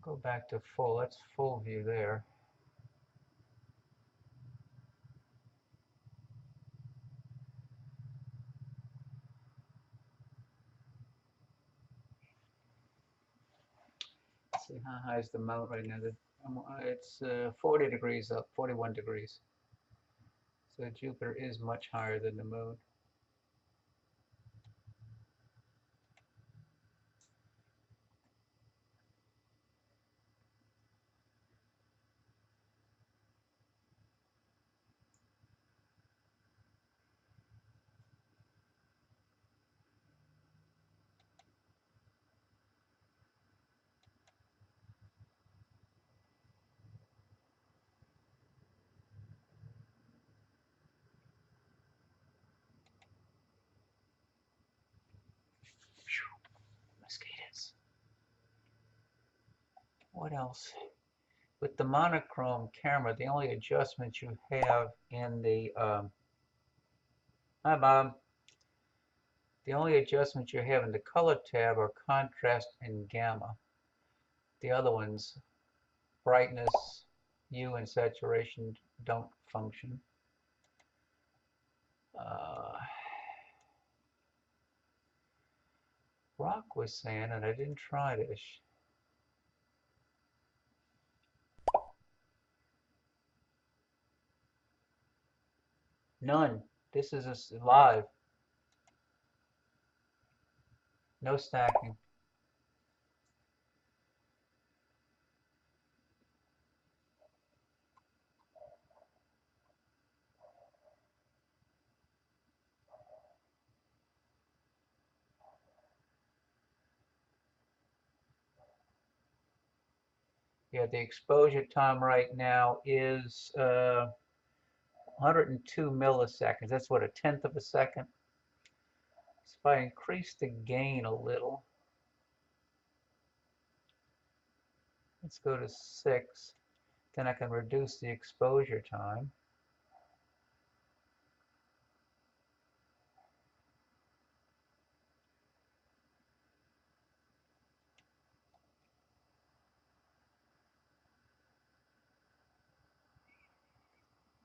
Go back to full. That's full view there. Let's see, how high is the mount right now? It's 40 degrees up, 41 degrees. So Jupiter is much higher than the moon. Mosquitoes. What else? With the monochrome camera, the only adjustments you have in the hi Bob. The only adjustments you have in the color tab are contrast and gamma. The other ones, brightness, hue, and saturation, don't function. Rock was saying, and I didn't try this. None. This is live. No stacking. Yeah, the exposure time right now is 102 milliseconds. That's what, a tenth of a second? So if I increase the gain a little, let's go to 6, then I can reduce the exposure time.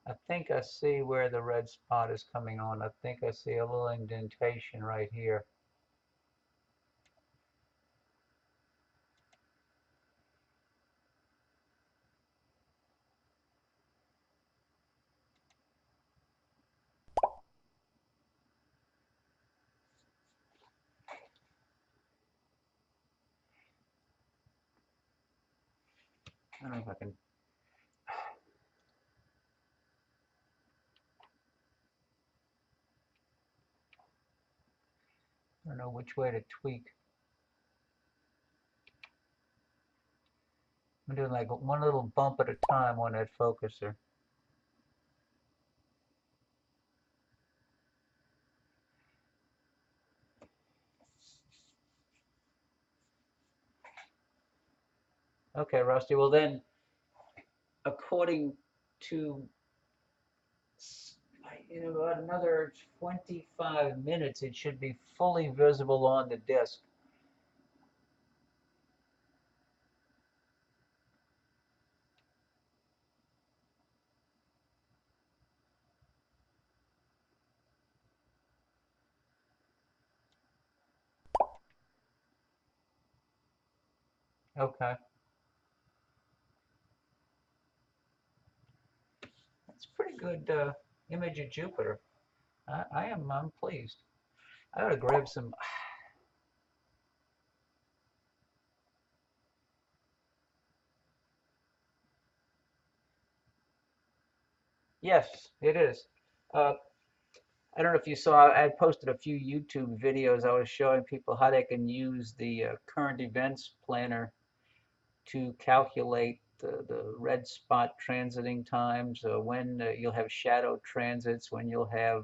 I think I see where the red spot is coming on. I think I see a little indentation right here. I don't know if I can. I don't know which way to tweak. I'm doing like one little bump at a time on that focuser. Okay, Rusty. Well then, according to in about another 25 minutes, it should be fully visible on the disk. Okay. That's pretty good image of Jupiter. I'm pleased. I gotta grab some. Yes, it is. I don't know if you saw, I posted a few YouTube videos. I was showing people how they can use the current events planner to calculate the red spot transiting times, when you'll have shadow transits, when you'll have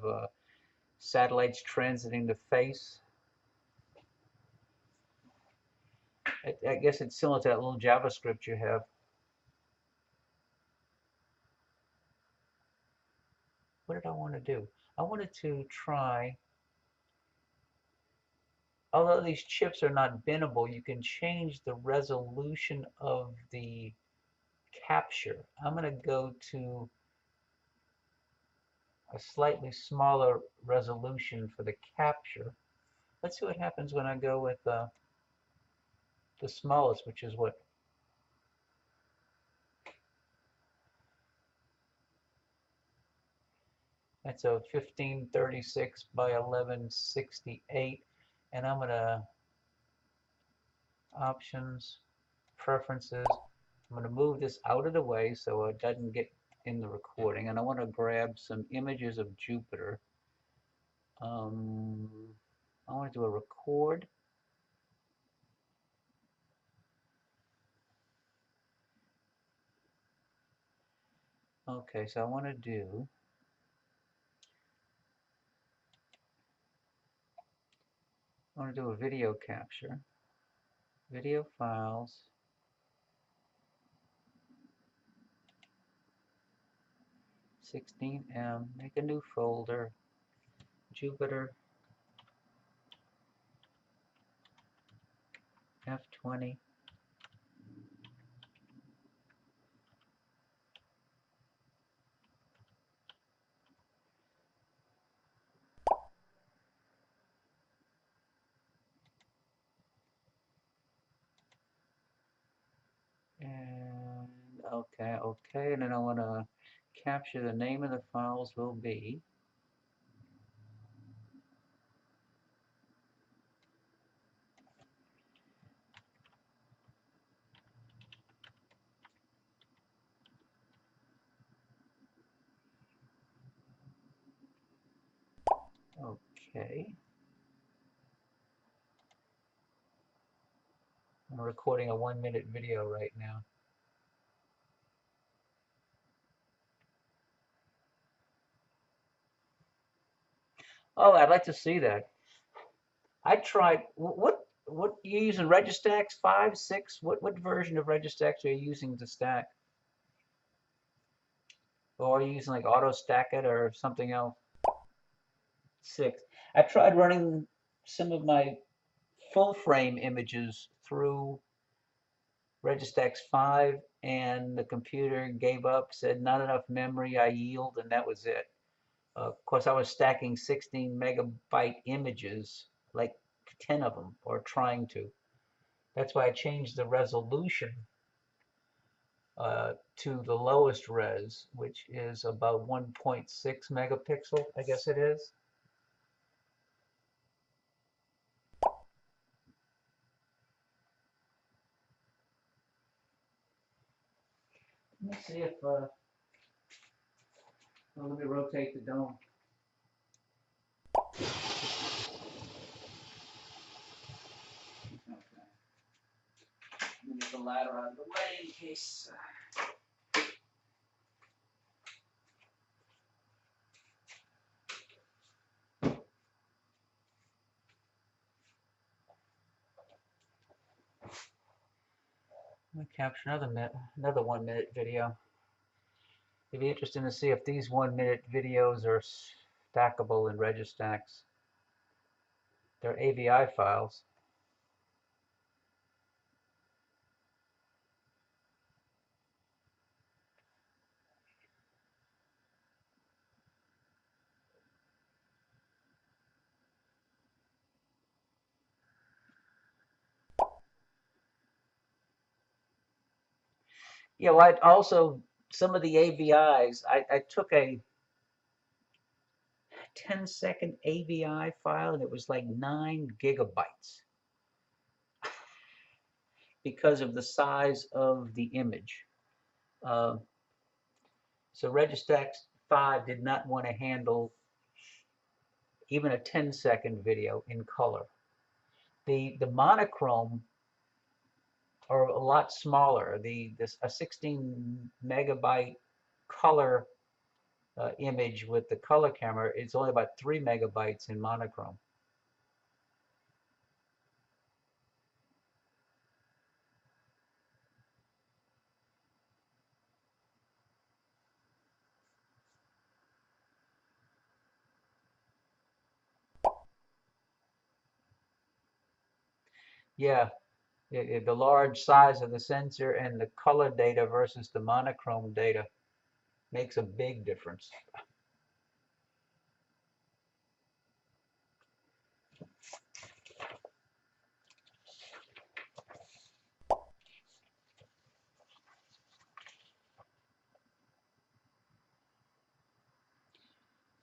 satellites transiting the face. I guess it's similar to that little JavaScript you have. What did I want to do? I wanted to try although these chips are not binnable, you can change the resolution of the capture. I'm going to go to a slightly smaller resolution for the capture. Let's see what happens when I go with the smallest, which is what? That's a 1536 by 1168. And I'm going to options, preferences. I'm going to move this out of the way so it doesn't get in the recording. And I want to grab some images of Jupiter. Um, I want to do a record. Okay, so I want to do a video capture. Video files, 16M, make a new folder, Jupiter F20. And okay, and then I want to capture the name of the files will be okay. I'm recording a 1-minute video right now. Oh, I'd like to see that. I tried. What you using? Registax 5, 6? What version of Registax are you using to stack? Or are you using like Auto Stack It or something else? 6. I tried running some of my full frame images through Registax 5, and the computer gave up, said not enough memory, I yield, and that was it. Of course, I was stacking 16 megabyte images, like 10 of them, or trying to. That's why I changed the resolution to the lowest res, which is about 1.6 megapixel, I guess it is. Let me see if, well, let me rotate the dome. Okay. Let me get the ladder out of the way in case. Let me capture another 1-minute video. It'd be interesting to see if these 1-minute videos are stackable in Registax. They're AVI files. Yeah, well, I also, some of the AVIs, I took a 10-second AVI file and it was like 9 gigabytes because of the size of the image. Uh, so Registax 5 did not want to handle even a 10-second video in color. The monochrome are a lot smaller. A 16 megabyte color image with the color camera is only about 3 megabytes in monochrome. Yeah, the large size of the sensor and the color data versus the monochrome data makes a big difference.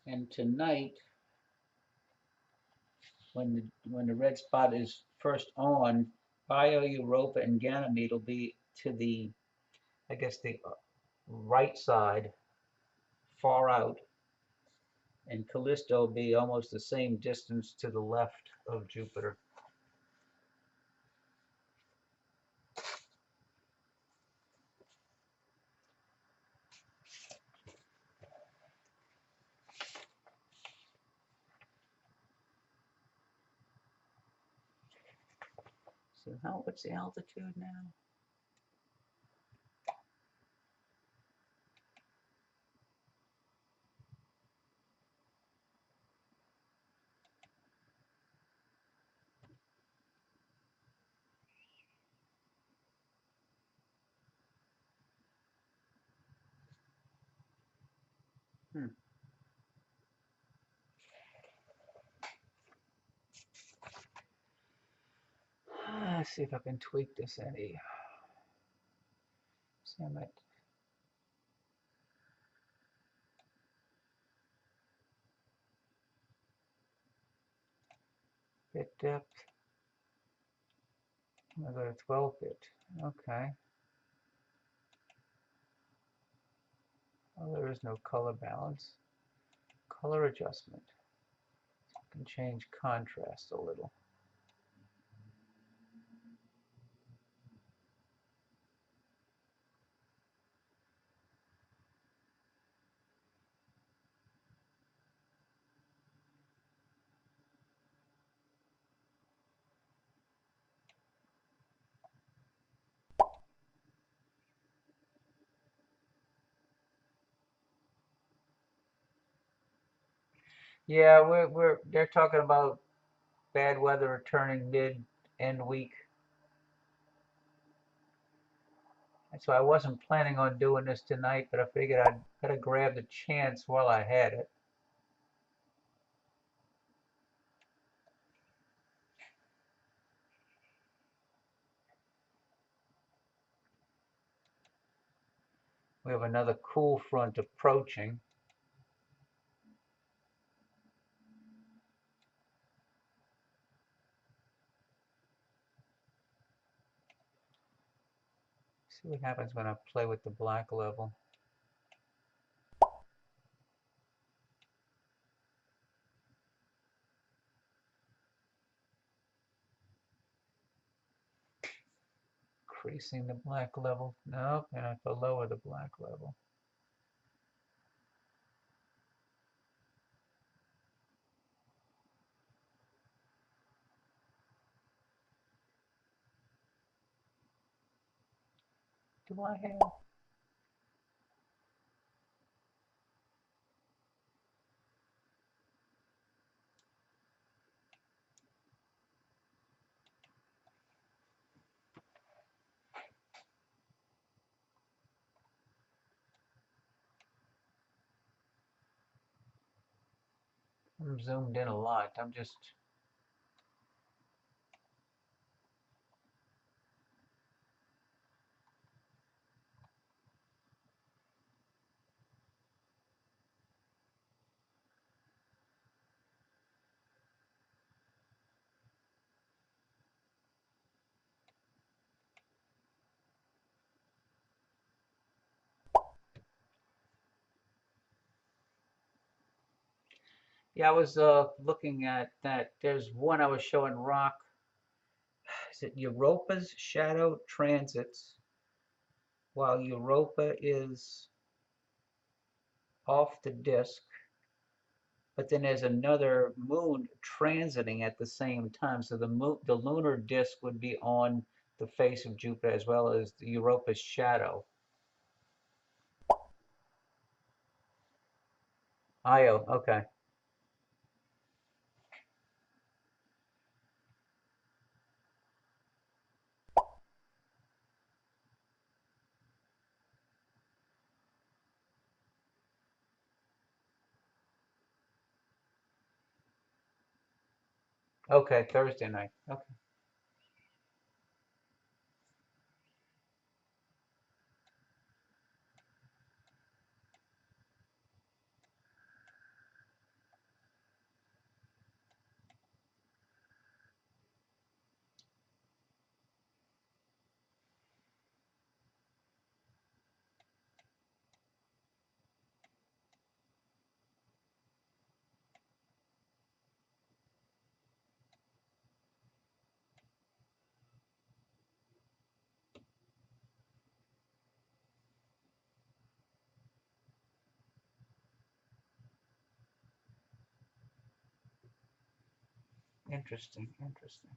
And tonight, when the red spot is first on, Bio, Europa, and Ganymede will be to the, I guess, the right side, far out, and Callisto will be almost the same distance to the left of Jupiter. So what's the altitude now? Hmm. Let's see if I can tweak this any. See, I'm at bit depth. I'm gonna go to 12 bit. Okay. Oh, there is no color balance. Color adjustment. I can change contrast a little. Yeah, they're talking about bad weather returning mid-end week. So I wasn't planning on doing this tonight, but I figured I'd better grab the chance while I had it. We have another cool front approaching. See what happens when I play with the black level. Increasing the black level. Nope, and I have to lower the black level. Do I have? I'm zoomed in a lot. I'm just Yeah, I was looking at that. There's one I was showing Rock. Is it Europa's shadow transits while Europa is off the disk, but then there's another moon transiting at the same time. So the lunar disk would be on the face of Jupiter as well as the Europa's shadow. Io, okay. Okay, Thursday night. Okay. Interesting, interesting.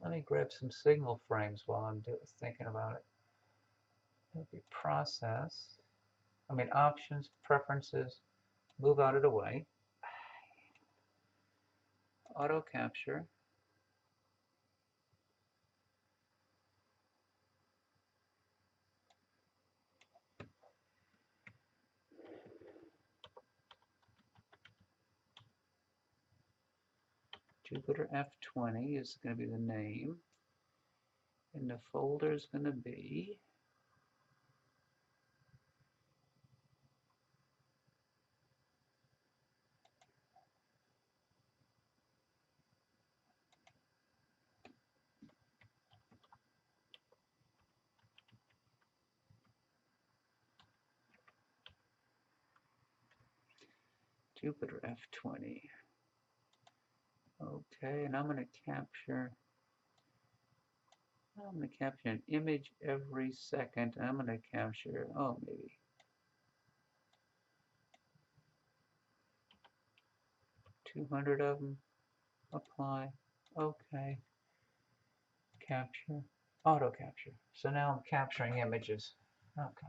Let me grab some signal frames while I'm thinking about it. It'll be process. I mean, options, preferences, move out of the way. Auto capture. Jupiter F20 is going to be the name. And the folder is going to be Jupiter F20. Okay, and I'm going to capture an image every second. I'm going to capture, oh, maybe 200 of them. Apply. Okay. Capture. Auto capture. So now I'm capturing images. Okay.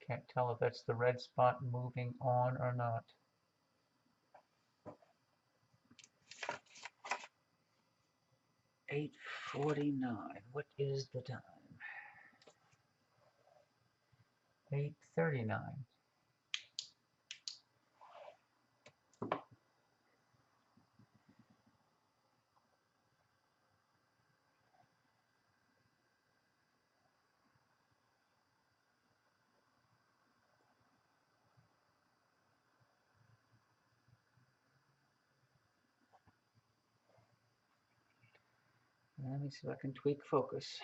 Can't tell if that's the red spot moving on or not. 8:49. What is the time? 8:39. Let me see if I can tweak focus.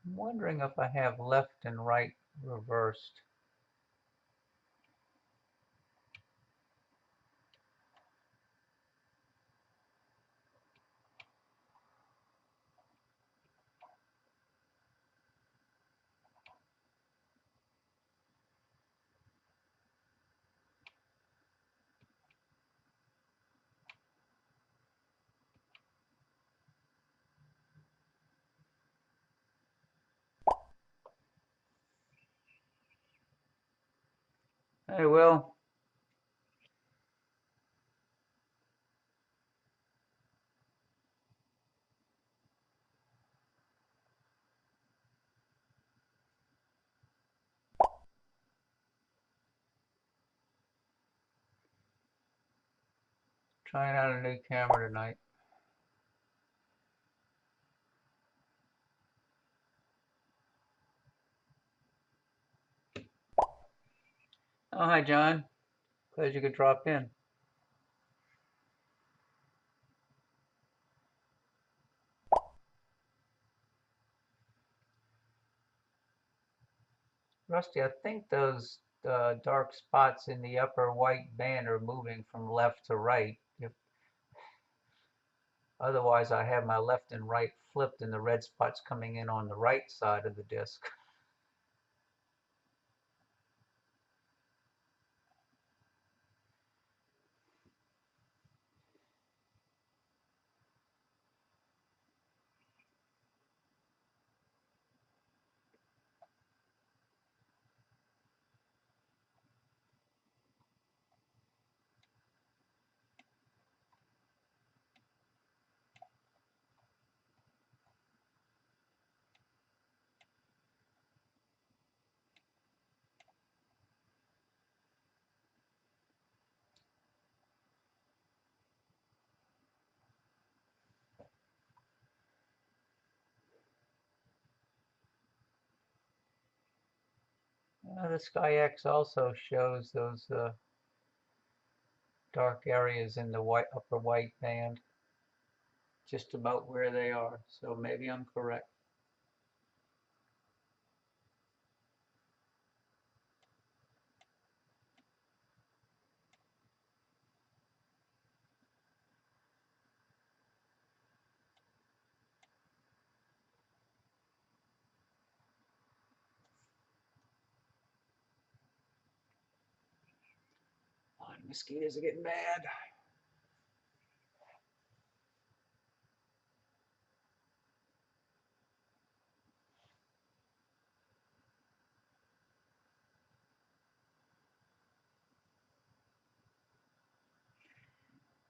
I'm wondering if I have left and right reversed. Hey, Will. Trying out a new camera tonight. Oh, hi, John. Glad you could drop in. Rusty, I think those dark spots in the upper white band are moving from left to right. Otherwise, I have my left and right flipped and the red spots coming in on the right side of the disk. The SkyX also shows those dark areas in the upper white band, just about where they are. So maybe I'm correct. Oh, the mosquitoes are getting bad.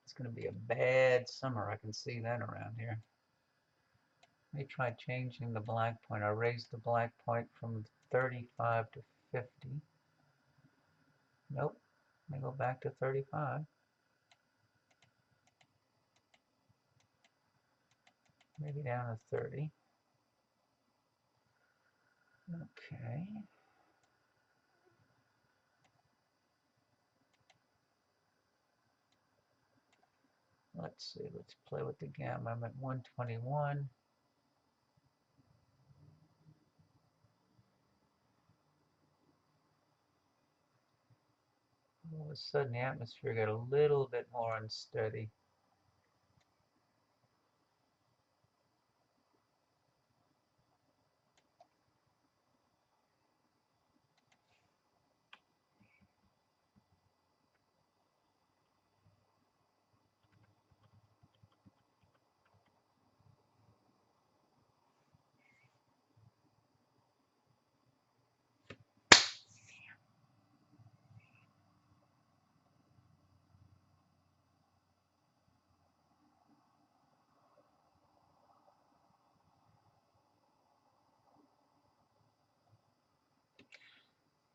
It's going to be a bad summer. I can see that around here. Let me try changing the black point. I raised the black point from 35 to 50. Nope. Let me go back to 35. Maybe down to 30. Okay. Let's see. Let's play with the gamma. I'm at 121. All of a sudden, the atmosphere got a little bit more unsteady.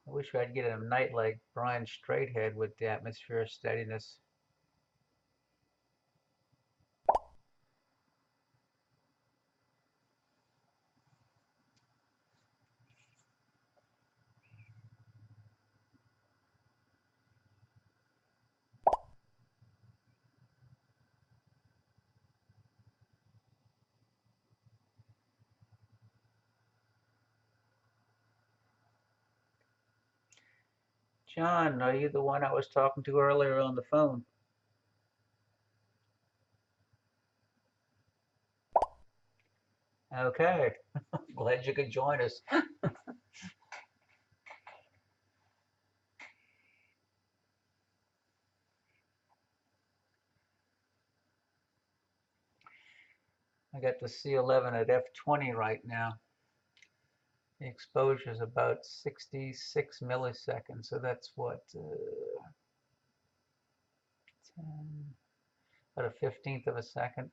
I wish I'd get a night like Brian Straighthead with the atmosphere steadiness. John, are you the one I was talking to earlier on the phone? Okay. Glad you could join us. I got the C11 at f20 right now. The exposure is about 66 milliseconds, so that's what, 10, about a 15th of a second.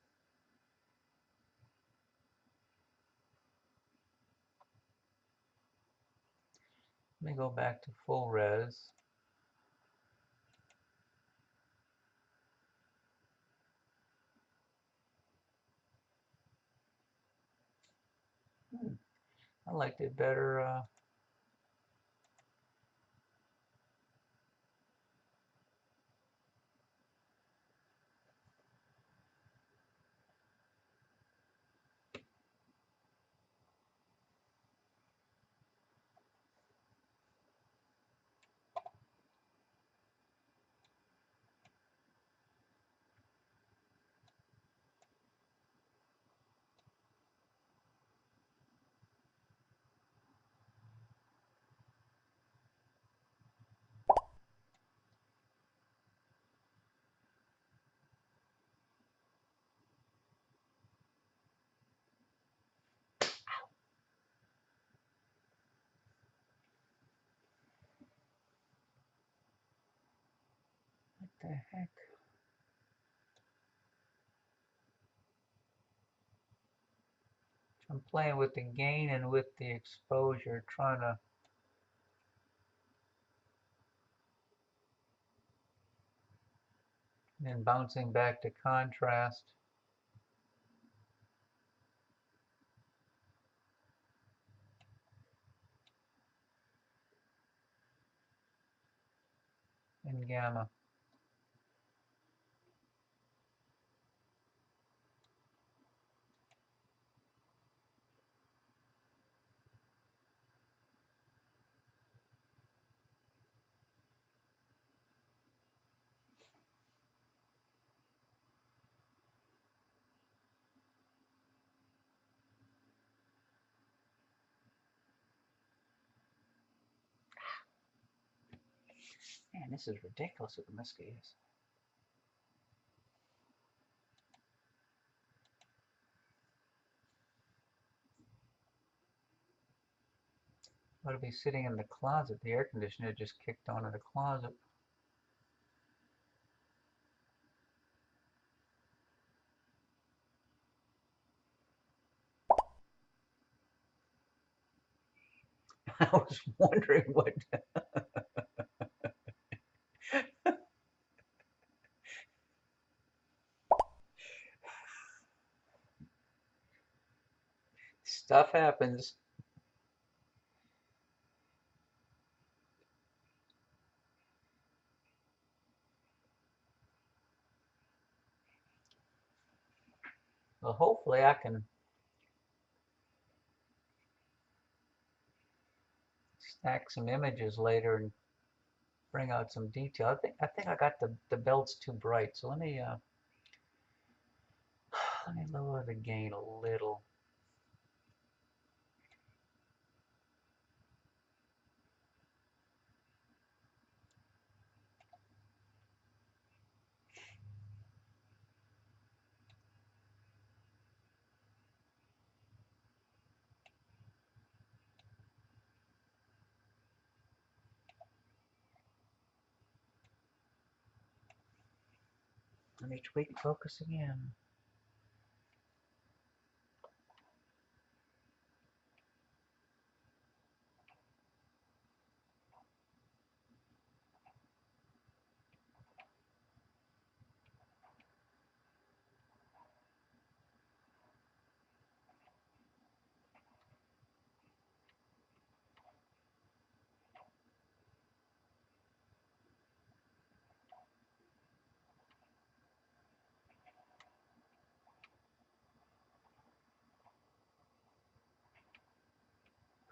Let me go back to full res. I liked it better. heck? I'm playing with the gain and with the exposure, trying to and then bouncing back to contrast. And gamma. Man, this is ridiculous with the mosquitoes. I ought to be sitting in the closet. The air conditioner just kicked on in the closet. I was wondering what. Stuff happens. Well, hopefully I can stack some images later and bring out some detail. I think I got the belts too bright. So let me lower the gain a little. Let me tweak focus again.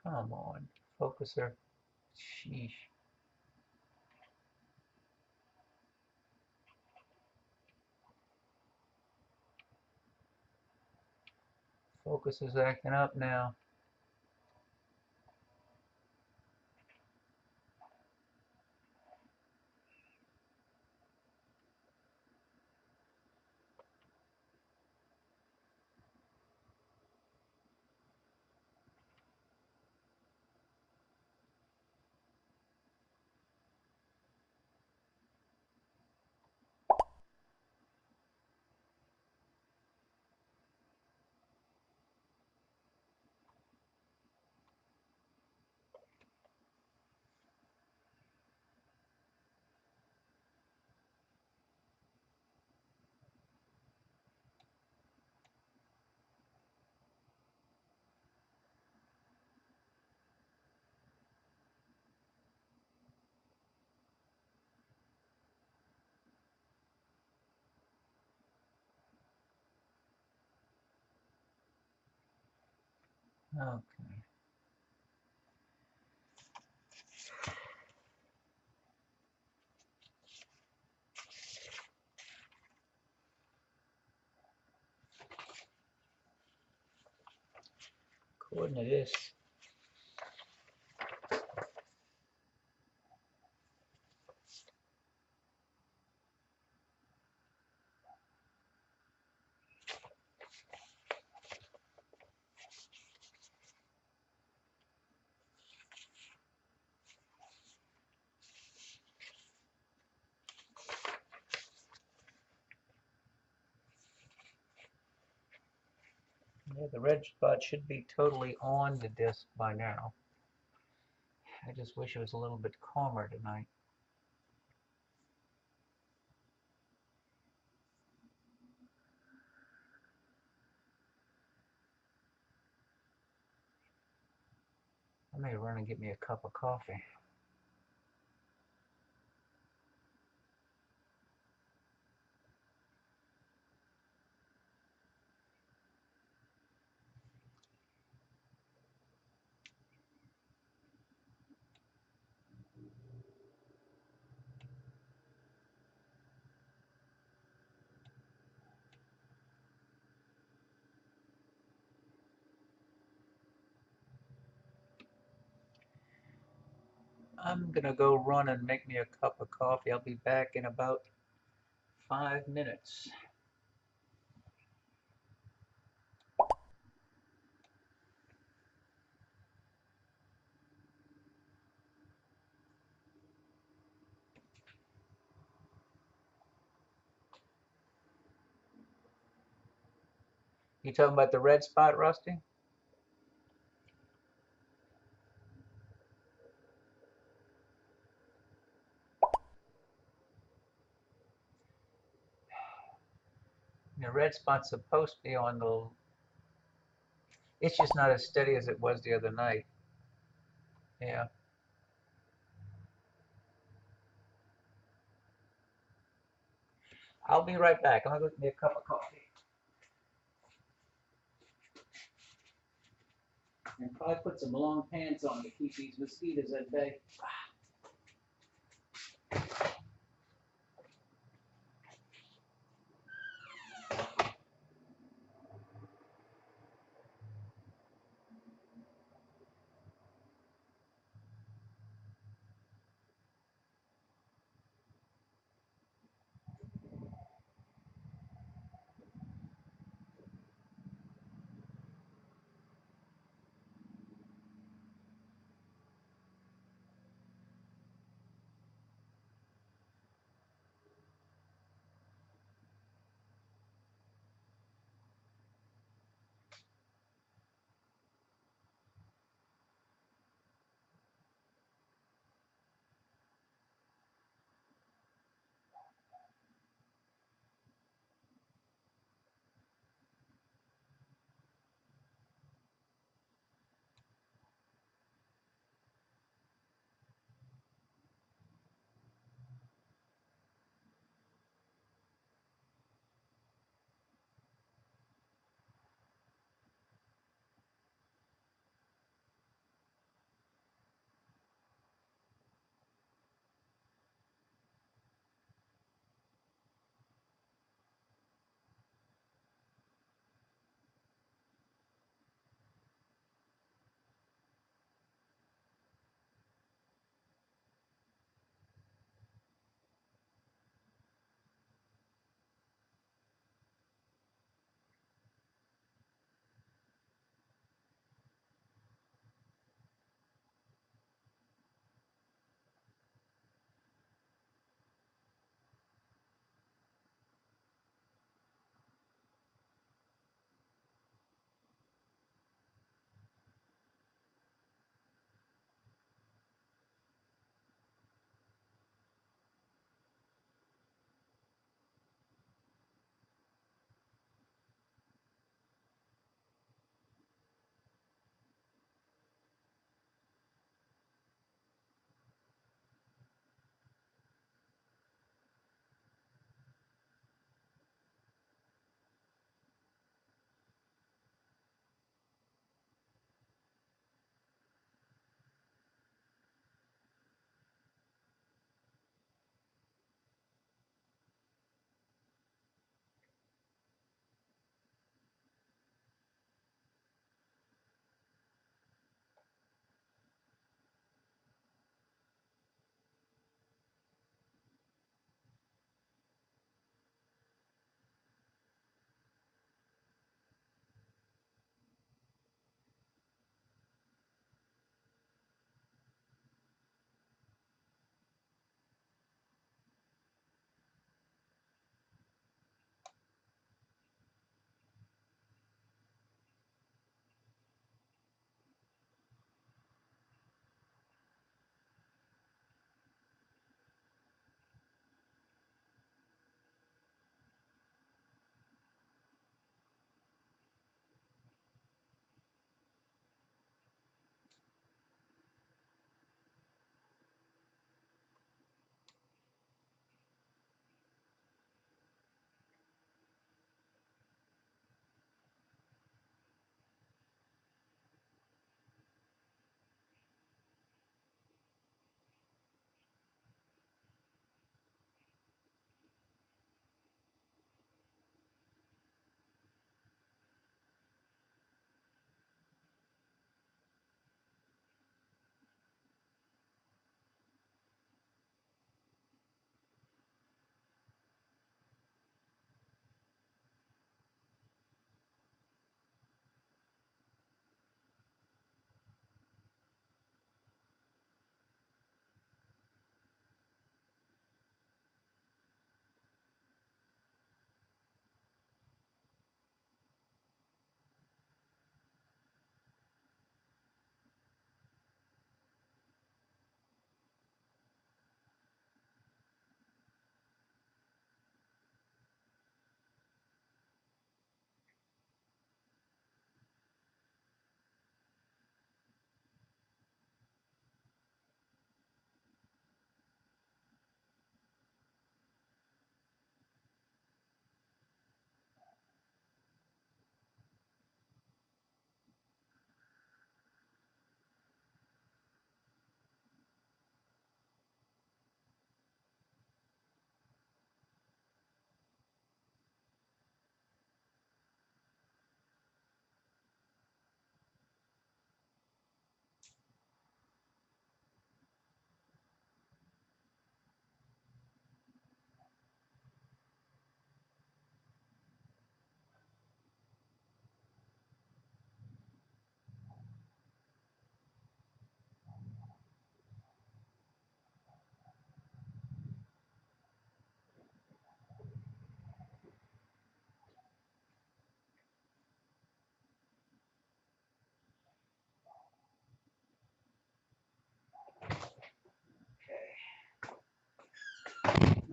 Come on, focuser. Sheesh. Focus is acting up now. Okay. According to this, Yeah, the red spot should be totally on the disc by now. I just wish it was a little bit calmer tonight. I may run and get me a cup of coffee. I'm gonna go run and make me a cup of coffee. I'll be back in about 5 minutes. You talking about the red spot, Rusty? The red spot's supposed to be on the... It's just not as steady as it was the other night. Yeah. I'll be right back. I'm gonna go get me a cup of coffee. And probably put some long pants on to keep these mosquitoes at bay.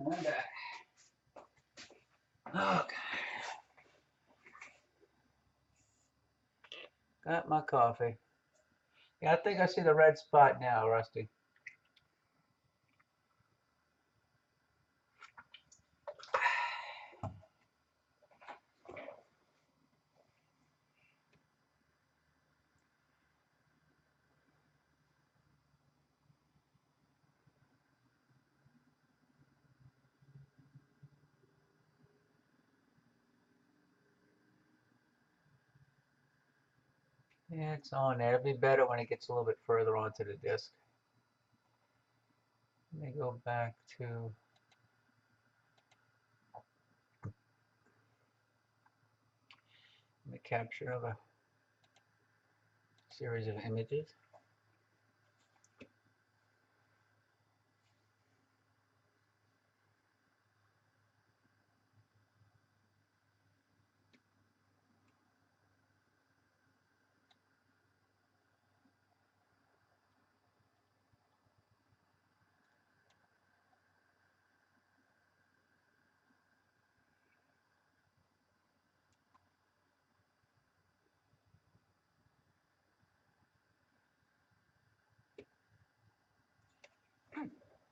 I'm back. Okay. Got my coffee. Yeah, I think I see the red spot now, Rusty. Yeah, it's on there. It'll be better when it gets a little bit further onto the disk. Let me go back to the capture of a series of images.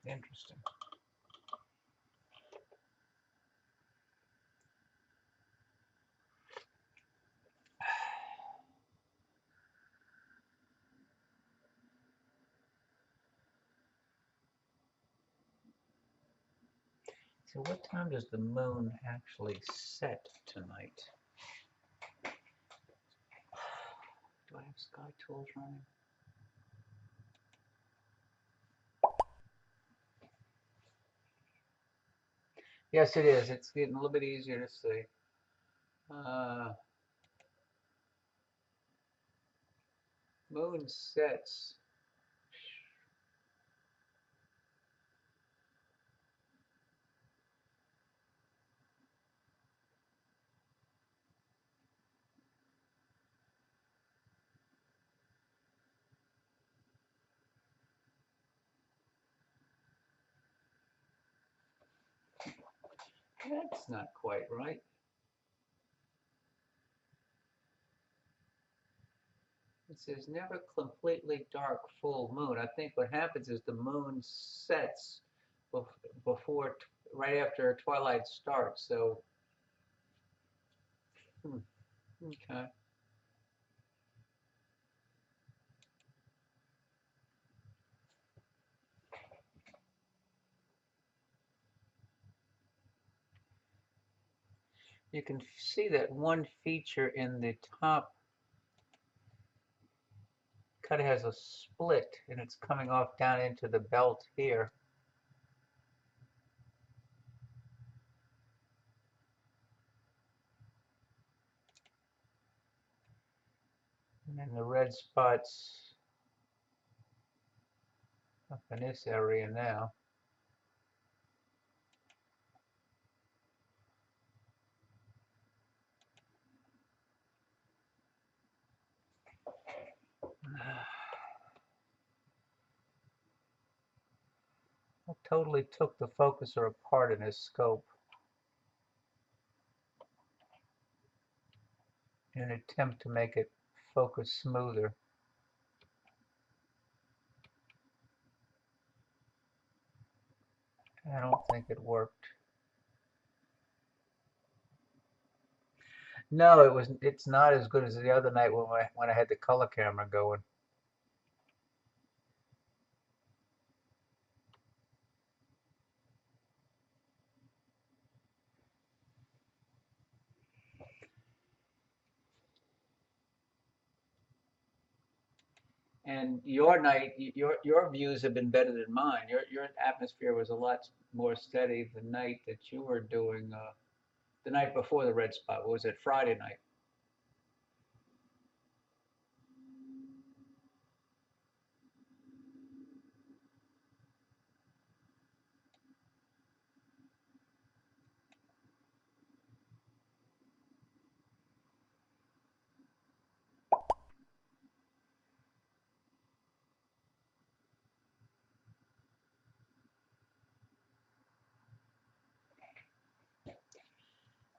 Interesting. So what time does the moon actually set tonight? Do I have Sky Tools running? Yes, it is. It's getting a little bit easier to see. Moon sets. That's not quite right. It says never completely dark full moon. I think what happens is the moon sets before, right after twilight starts. So, okay. You can see that one feature in the top kind of has a split and it's coming off down into the belt here. And then the red spots up in this area now. I totally took the focuser apart in this scope in an attempt to make it focus smoother. I don't think it worked. No, it's not as good as the other night when I had the color camera going. And your night, your views have been better than mine. Your atmosphere was a lot more steady the night that you were doing the night before the red spot. What was it, Friday night?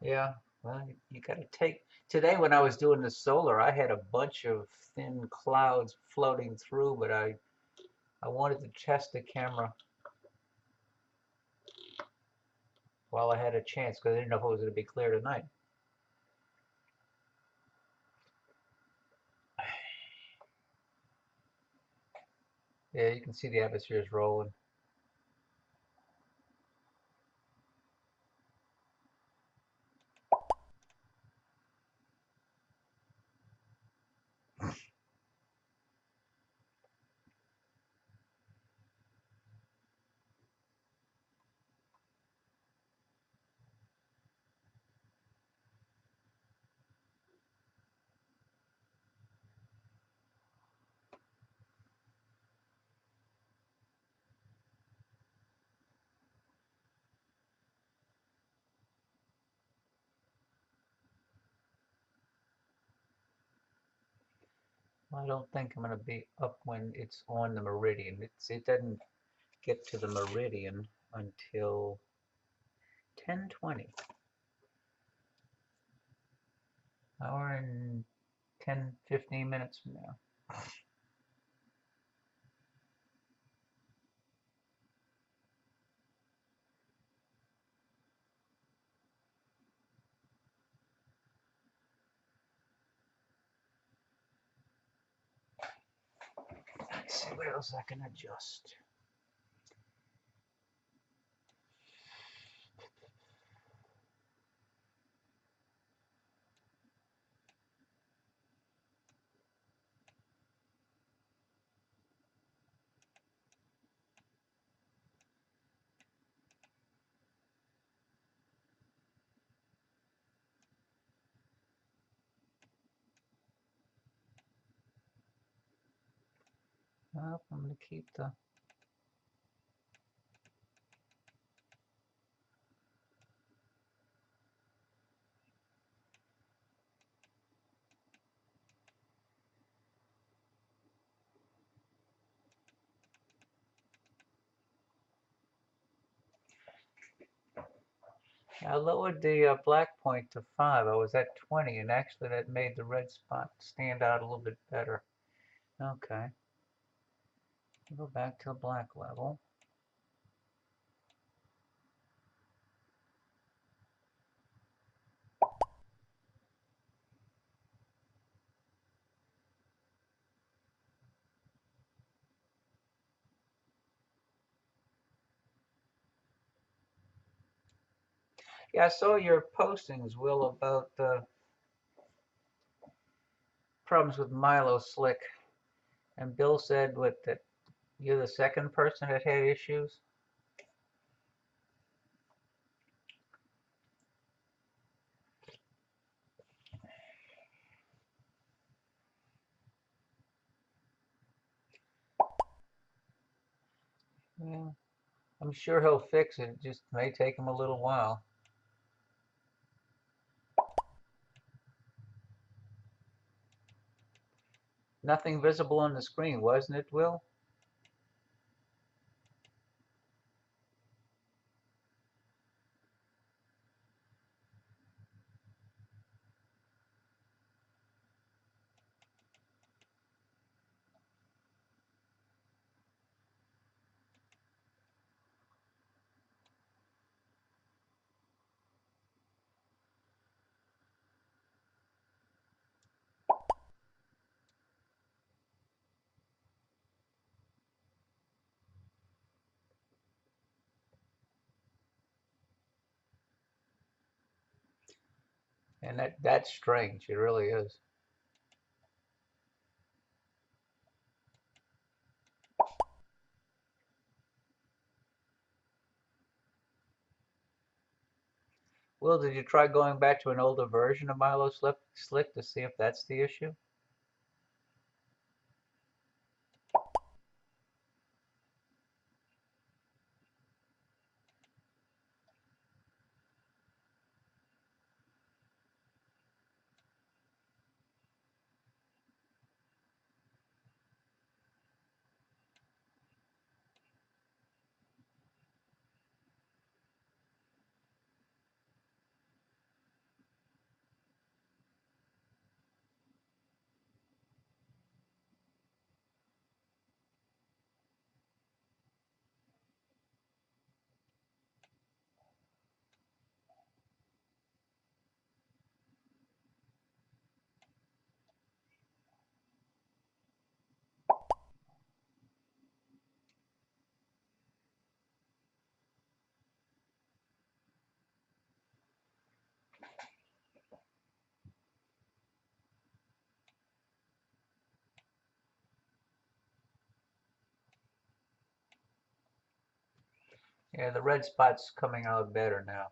Yeah, well, you got to take. Today, when I was doing the solar, I had a bunch of thin clouds floating through, but I wanted to test the camera while I had a chance because I didn't know if it was going to be clear tonight. Yeah, you can see the atmosphere is rolling. I don't think I'm going to be up when it's on the meridian. It doesn't get to the meridian until 10:20. Hour and 10, 15 minutes from now. Let's see what else I can adjust. Well, I'm going to keep the. I lowered the black point to 5. I was at 20, and actually that made the red spot stand out a little bit better. Okay, go back to the black level. Yeah, I saw your postings, Will, about problems with Milo Slick, and Bill said that you're the second person that had issues. Yeah, I'm sure he'll fix it. It just may take him a little while. Nothing visible on the screen, wasn't it, Will? And that's strange. It really is. Will, did you try going back to an older version of Milo Slick to see if that's the issue? Yeah, the red spot's coming out better now.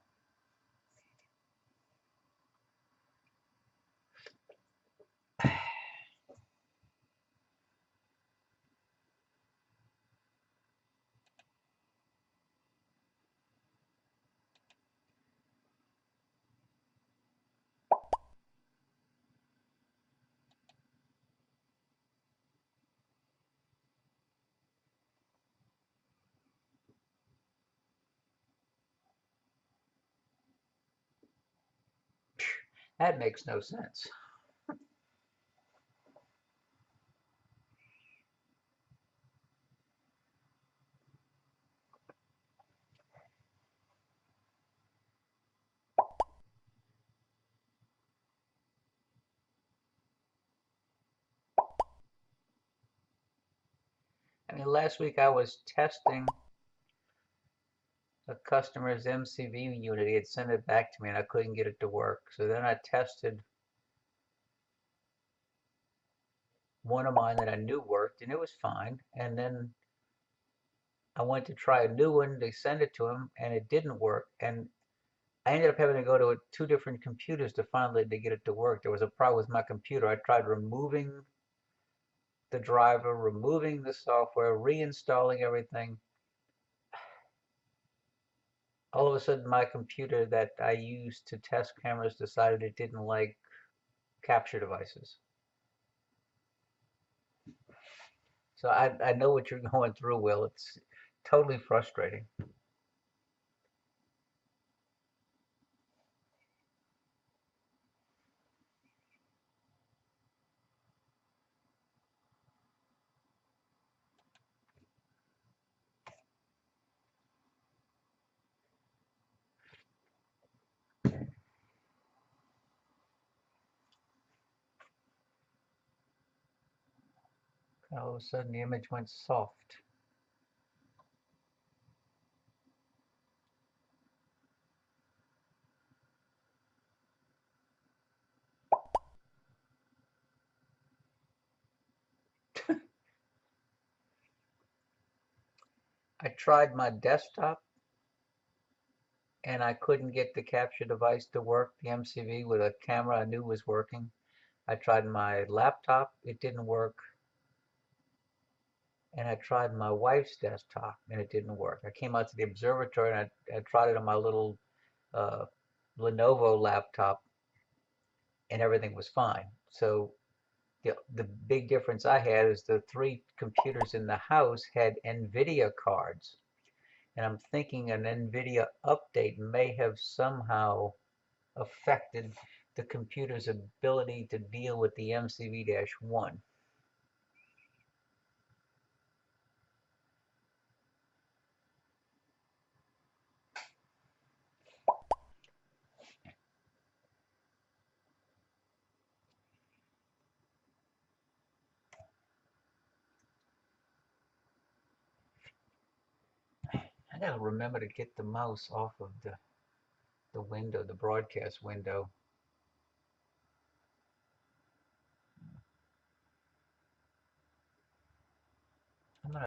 That makes no sense. I mean, last week I was testing a customer's MCV unit. He had sent it back to me and I couldn't get it to work. So then I tested one of mine that I knew worked and it was fine. And then I went to try a new one. They sent it to him and it didn't work. And I ended up having to go to two different computers to finally to get it to work. There was a problem with my computer. I tried removing the driver, removing the software, reinstalling everything. All of a sudden, my computer that I used to test cameras decided it didn't like capture devices. So I know what you're going through, Will. It's totally frustrating. All of a sudden, the image went soft. I tried my desktop and I couldn't get the capture device to work, the MCV with a camera I knew was working. I tried my laptop, it didn't work. And I tried my wife's desktop and it didn't work. I came out to the observatory and I tried it on my little uh, Lenovo laptop and everything was fine. So the big difference I had is the three computers in the house had NVIDIA cards. And I'm thinking an NVIDIA update may have somehow affected the computer's ability to deal with the MCV-1. I gotta remember to get the mouse off of the window, the broadcast window.